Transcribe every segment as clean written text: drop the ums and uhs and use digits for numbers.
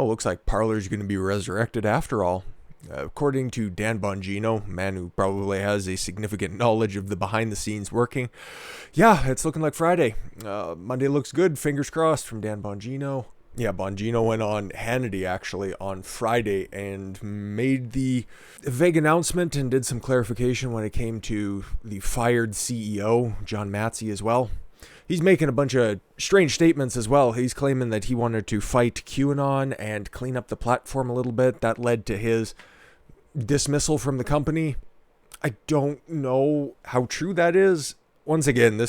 Oh, looks like Parler's going to be resurrected after all. According to Dan Bongino, a man who probably has a significant knowledge of the behind-the-scenes working, yeah, it's looking like Friday. Monday looks good, fingers crossed, from Dan Bongino. Yeah, Bongino went on Hannity, actually, on Friday and made the vague announcement and did some clarification when it came to the fired CEO, John Matze, as well. He's making a bunch of strange statements as well. He's claiming that he wanted to fight QAnon and clean up the platform a little bit. That led to his dismissal from the company. I don't know how true that is. Once again,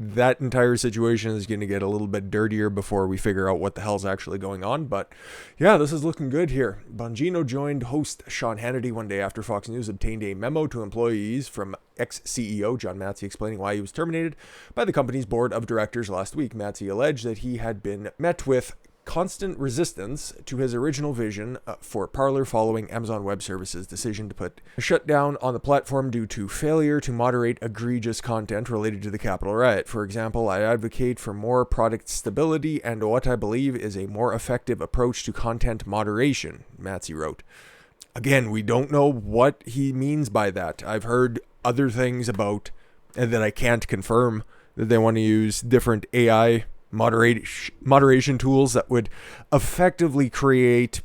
that entire situation is going to get a little bit dirtier before we figure out what the hell's actually going on. But yeah, this is looking good here. Bongino joined host Sean Hannity one day after Fox News obtained a memo to employees from ex-CEO John Matze explaining why he was terminated by the company's board of directors last week. Matze alleged that he had been met with constant resistance to his original vision for Parler following Amazon Web Services' decision to put a shutdown on the platform due to failure to moderate egregious content related to the Capitol riot. For example, I advocate for more product stability and what I believe is a more effective approach to content moderation, Matze wrote. Again, we don't know what he means by that. I've heard other things about, and that I can't confirm, that they want to use different AI moderation tools that would effectively create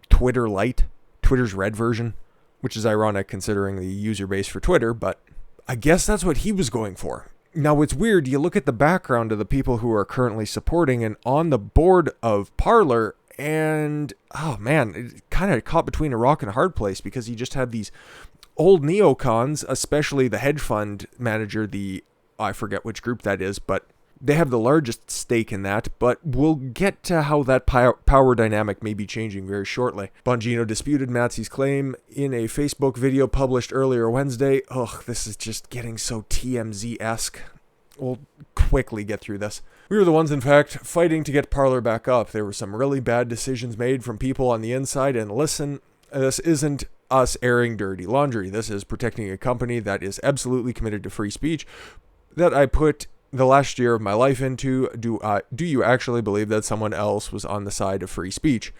Twitter Lite, Twitter's red version, which is ironic considering the user base for Twitter, but I guess that's what he was going for. Now, it's weird. You look at the background of the people who are currently supporting and on the board of Parler, and oh man, it kind of caught between a rock and a hard place, because you just have these old neocons, especially the hedge fund manager, I forget which group that is, but they have the largest stake in that, but we'll get to how that power dynamic may be changing very shortly. Bongino disputed Matze's claim in a Facebook video published earlier Wednesday. Ugh, this is just getting so TMZ-esque. We'll quickly get through this. We were the ones, in fact, fighting to get Parler back up. There were some really bad decisions made from people on the inside, and listen, this isn't us airing dirty laundry. This is protecting a company that is absolutely committed to free speech, that I put the last year of my life into. Do you actually believe that someone else was on the side of free speech?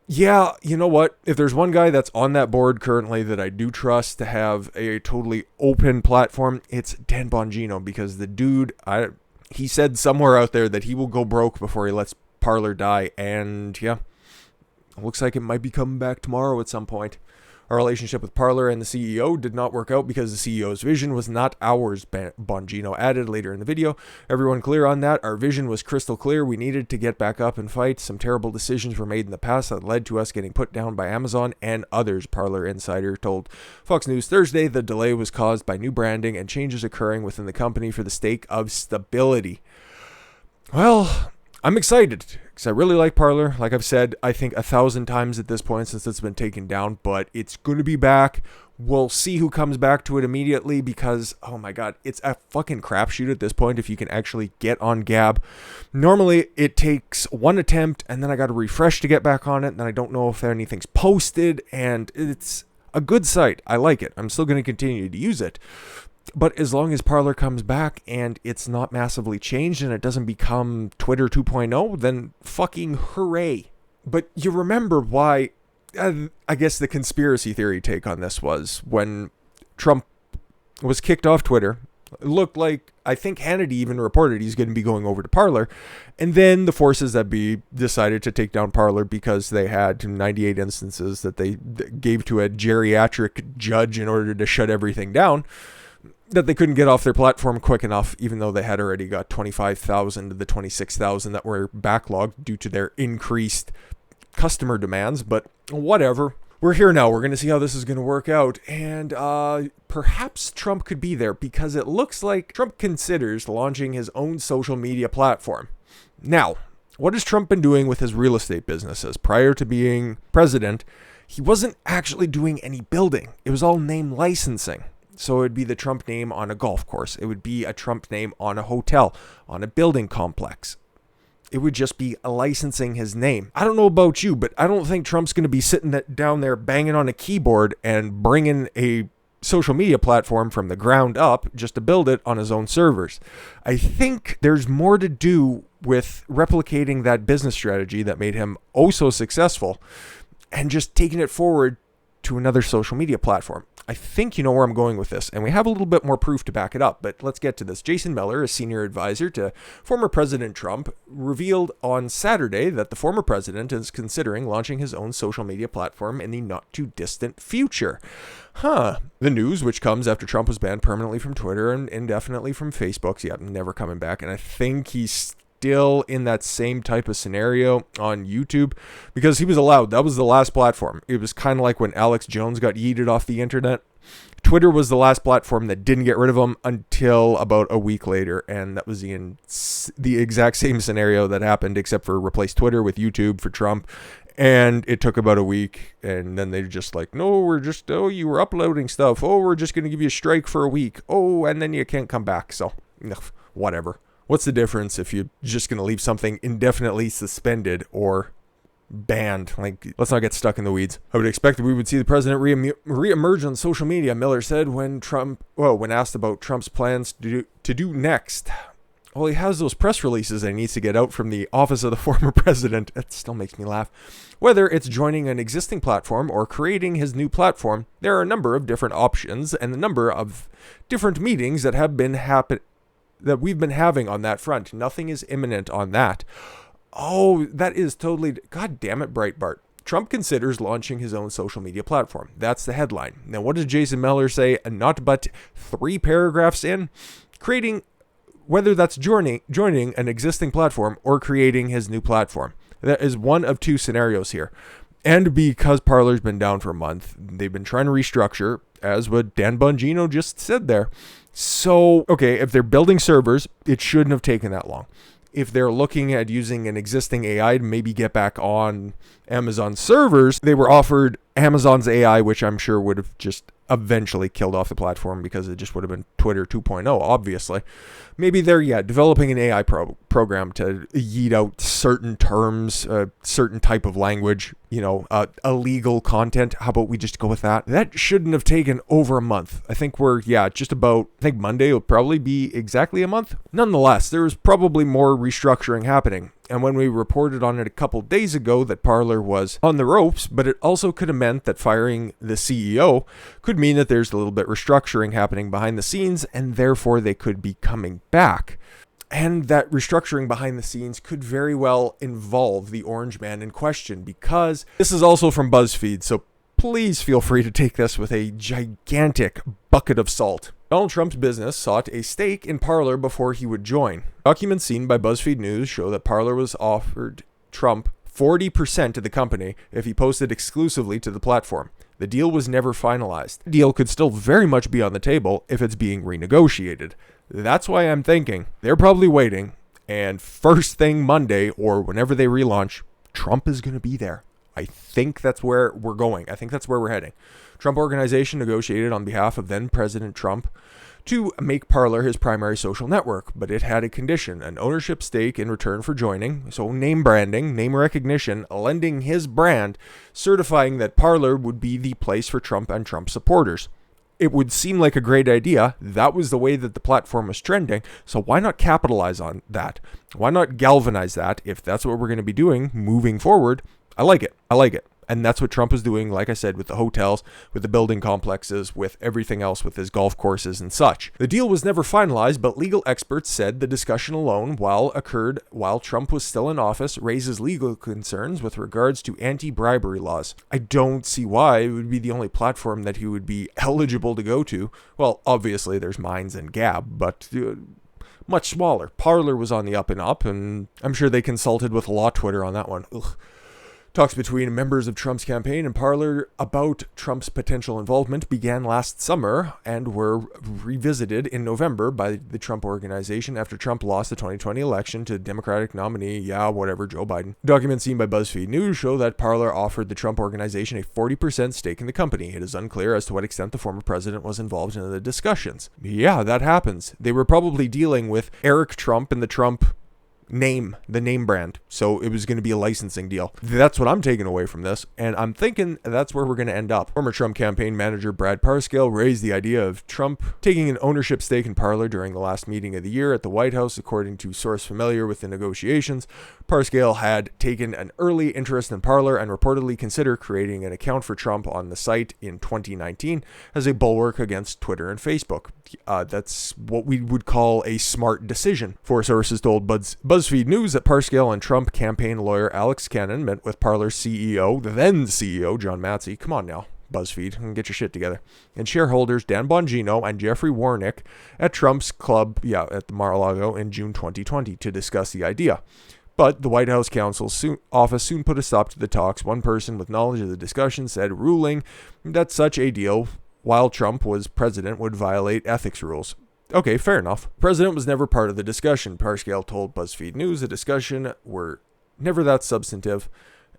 Yeah, you know what? If there's one guy that's on that board currently that I do trust to have a totally open platform, it's Dan Bongino, because the dude, he said somewhere out there that he will go broke before he lets Parler die, and yeah, looks like it might be coming back tomorrow at some point. Our relationship with Parler and the CEO did not work out because the CEO's vision was not ours, Bongino added later in the video. Everyone clear on that? Our vision was crystal clear. We needed to get back up and fight. Some terrible decisions were made in the past that led to us getting put down by Amazon and others, Parler insider told Fox News Thursday. The delay was caused by new branding and changes occurring within the company for the sake of stability. Well, I'm excited because I really like Parler. Like I've said, I think 1,000 times at this point since it's been taken down, but it's going to be back. We'll see who comes back to it immediately because, oh my God, it's a fucking crapshoot at this point if you can actually get on Gab. Normally, it takes one attempt and then I got to refresh to get back on it. And then I don't know if anything's posted, and it's a good site. I like it. I'm still going to continue to use it. But as long as Parler comes back and it's not massively changed and it doesn't become Twitter 2.0, then fucking hooray. But you remember why, I guess the conspiracy theory take on this was when Trump was kicked off Twitter, it looked like, I think Hannity even reported he's going to be going over to Parler. And then the forces that be decided to take down Parler because they had 98 instances that they gave to a geriatric judge in order to shut everything down, that they couldn't get off their platform quick enough, even though they had already got 25,000 of the 26,000 that were backlogged due to their increased customer demands. But whatever. We're here now. We're going to see how this is going to work out. And perhaps Trump could be there, because it looks like Trump considers launching his own social media platform. Now, what has Trump been doing with his real estate businesses? Prior to being president, he wasn't actually doing any building. It was all name licensing. So it would be the Trump name on a golf course. It would be a Trump name on a hotel, on a building complex. It would just be licensing his name. I don't know about you, but I don't think Trump's going to be sitting down there banging on a keyboard and bringing a social media platform from the ground up just to build it on his own servers. I think there's more to do with replicating that business strategy that made him oh so successful and just taking it forward to another social media platform. I think you know where I'm going with this, and we have a little bit more proof to back it up, but let's get to this. Jason Miller, a senior advisor to former President Trump, revealed on Saturday that the former president is considering launching his own social media platform in the not-too-distant future. The news, which comes after Trump was banned permanently from Twitter and indefinitely from Facebook, never coming back, and I think he's still in that same type of scenario on YouTube because he was allowed. That was the last platform. It was kind of like when Alex Jones got yeeted off the internet. Twitter was the last platform that didn't get rid of him until about a week later, and that was the exact same scenario that happened, except for replace Twitter with YouTube for Trump. And it took about a week, and then they're just like, no, you were uploading stuff. Oh, we're just going to give you a strike for a week. Oh, and then you can't come back. So, whatever. What's the difference if you're just going to leave something indefinitely suspended or banned? Let's not get stuck in the weeds. I would expect that we would see the president reemerge on social media, Miller said when asked about Trump's plans to do next. Well, he has those press releases that he needs to get out from the office of the former president. It still makes me laugh. Whether it's joining an existing platform or creating his new platform, there are a number of different options and a number of different meetings that have been that we've been having on that front. Nothing is imminent on that. Oh, that is totally... God damn it, Breitbart. Trump considers launching his own social media platform. That's the headline. Now, what does Jason Miller say? Not but 3 paragraphs in. Whether that's joining an existing platform or creating his new platform. That is one of 2 scenarios here. And because Parler's been down for a month, they've been trying to restructure, as what Dan Bongino just said there. So, okay, if they're building servers, it shouldn't have taken that long. If they're looking at using an existing AI to maybe get back on Amazon servers, they were offered Amazon's AI, which I'm sure would have just eventually killed off the platform because it just would have been Twitter 2.0, obviously. Maybe they're, developing an AI program to yeet out certain terms, certain type of language, illegal content. How about we just go with that? That shouldn't have taken over a month. I think Monday will probably be exactly a month. Nonetheless, there was probably more restructuring happening. And when we reported on it a couple days ago that Parler was on the ropes, but it also could have meant that firing the CEO could mean that there's a little bit restructuring happening behind the scenes, and therefore they could be coming back. And that restructuring behind the scenes could very well involve the orange man in question, because this is also from Buzzfeed, so please feel free to take this with a gigantic bucket of salt. Donald Trump's business sought a stake in Parler before he would join. Documents seen by Buzzfeed News show that Parler was offered Trump 40% of the company if he posted exclusively to the platform. The deal was never finalized. The deal could still very much be on the table if it's being renegotiated. That's why I'm thinking they're probably waiting, and first thing Monday or whenever they relaunch, Trump is going to be there. I think that's where we're going. I think that's where we're heading. Trump Organization negotiated on behalf of then President Trump to make Parler his primary social network, but it had a condition, an ownership stake in return for joining, so name branding, name recognition, lending his brand, certifying that Parler would be the place for Trump and Trump supporters. It would seem like a great idea. That was the way that the platform was trending, so why not capitalize on that? Why not galvanize that if that's what we're going to be doing moving forward? I like it. And that's what Trump is doing, like I said, with the hotels, with the building complexes, with everything else, with his golf courses and such. The deal was never finalized, but legal experts said the discussion alone, occurred while Trump was still in office, raises legal concerns with regards to anti-bribery laws. I don't see why it would be the only platform that he would be eligible to go to. Well, obviously there's Minds and Gab, but much smaller. Parler was on the up and up, and I'm sure they consulted with Law Twitter on that one. Ugh. Talks between members of Trump's campaign and Parler about Trump's potential involvement began last summer and were revisited in November by the Trump Organization after Trump lost the 2020 election to Democratic nominee, Joe Biden. Documents seen by Buzzfeed News show that Parler offered the Trump Organization a 40% stake in the company. It is unclear as to what extent the former president was involved in the discussions. Yeah, that happens. They were probably dealing with Eric Trump and the Trump name, the name brand. So it was going to be a licensing deal. That's what I'm taking away from this. And I'm thinking that's where we're going to end up. Former Trump campaign manager Brad Parscale raised the idea of Trump taking an ownership stake in Parler during the last meeting of the year at the White House. According to source familiar with the negotiations, Parscale had taken an early interest in Parler and reportedly considered creating an account for Trump on the site in 2019 as a bulwark against Twitter and Facebook. That's what we would call a smart decision. Four sources told Buzzfeed News that Parscale and Trump campaign lawyer Alex Cannon met with Parler's CEO, the then CEO John Matze. Come on now, Buzzfeed, and get your shit together. And shareholders Dan Bongino and Jeffrey Warnick at Trump's club, at the Mar-a-Lago in June 2020 to discuss the idea. But the White House counsel's office soon put a stop to the talks. One person with knowledge of the discussion said, ruling that such a deal, while Trump was president, would violate ethics rules. Okay, fair enough. The president was never part of the discussion. Parscale told BuzzFeed News the discussion were never that substantive,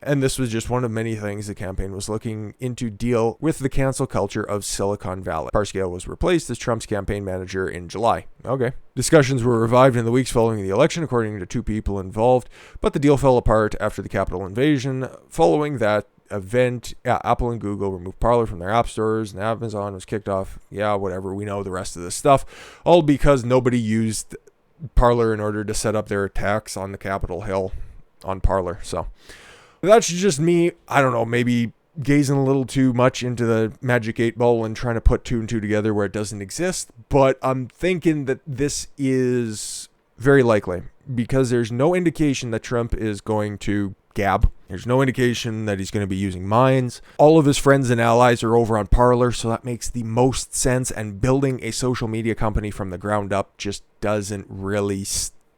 and this was just one of many things the campaign was looking into deal with the cancel culture of Silicon Valley. Parscale was replaced as Trump's campaign manager in July. Okay. Discussions were revived in the weeks following the election, according to two people involved, but the deal fell apart after the Capitol invasion. Following that event, Apple and Google removed Parler from their app stores, and Amazon was kicked off. Whatever, we know the rest of this stuff. All because nobody used Parler in order to set up their attacks on the Capitol Hill on Parler. So that's just me, I don't know, maybe gazing a little too much into the magic 8 ball and trying to put two and two together where it doesn't exist. But I'm thinking that this is very likely because there's no indication that Trump is going to gab. There's no indication that he's going to be using mines. All of his friends and allies are over on Parler, so that makes the most sense. And building a social media company from the ground up just doesn't really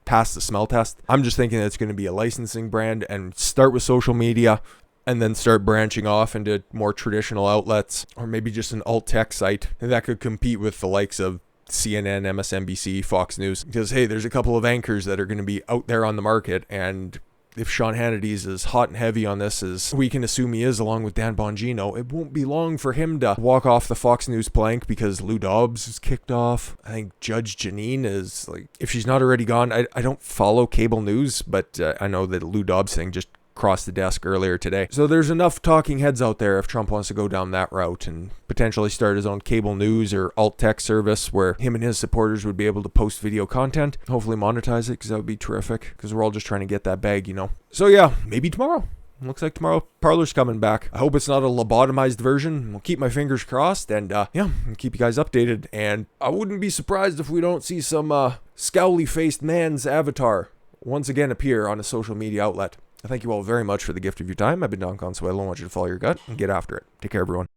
pass the smell test. I'm just thinking that it's going to be a licensing brand and start with social media and then start branching off into more traditional outlets, or maybe just an alt tech site that could compete with the likes of CNN, MSNBC, Fox News. Because, hey, there's a couple of anchors that are going to be out there on the market, and if Sean Hannity's as hot and heavy on this as we can assume he is, along with Dan Bongino, it won't be long for him to walk off the Fox News plank because Lou Dobbs is kicked off. I think Judge Janine is, if she's not already gone, I don't follow cable news, but I know that Lou Dobbs thing just crossed the desk earlier today. So there's enough talking heads out there if Trump wants to go down that route and potentially start his own cable news or alt tech service where him and his supporters would be able to post video content, hopefully monetize it, because that would be terrific, because we're all just trying to get that bag, So maybe tomorrow. Looks like tomorrow Parler's coming back. I hope it's not a lobotomized version. I'll keep my fingers crossed and I'll keep you guys updated. And I wouldn't be surprised if we don't see some scowly faced man's avatar once again appear on a social media outlet. I thank you all very much for the gift of your time. I've been Don Consuelo. I want you to follow your gut and get after it. Take care, everyone.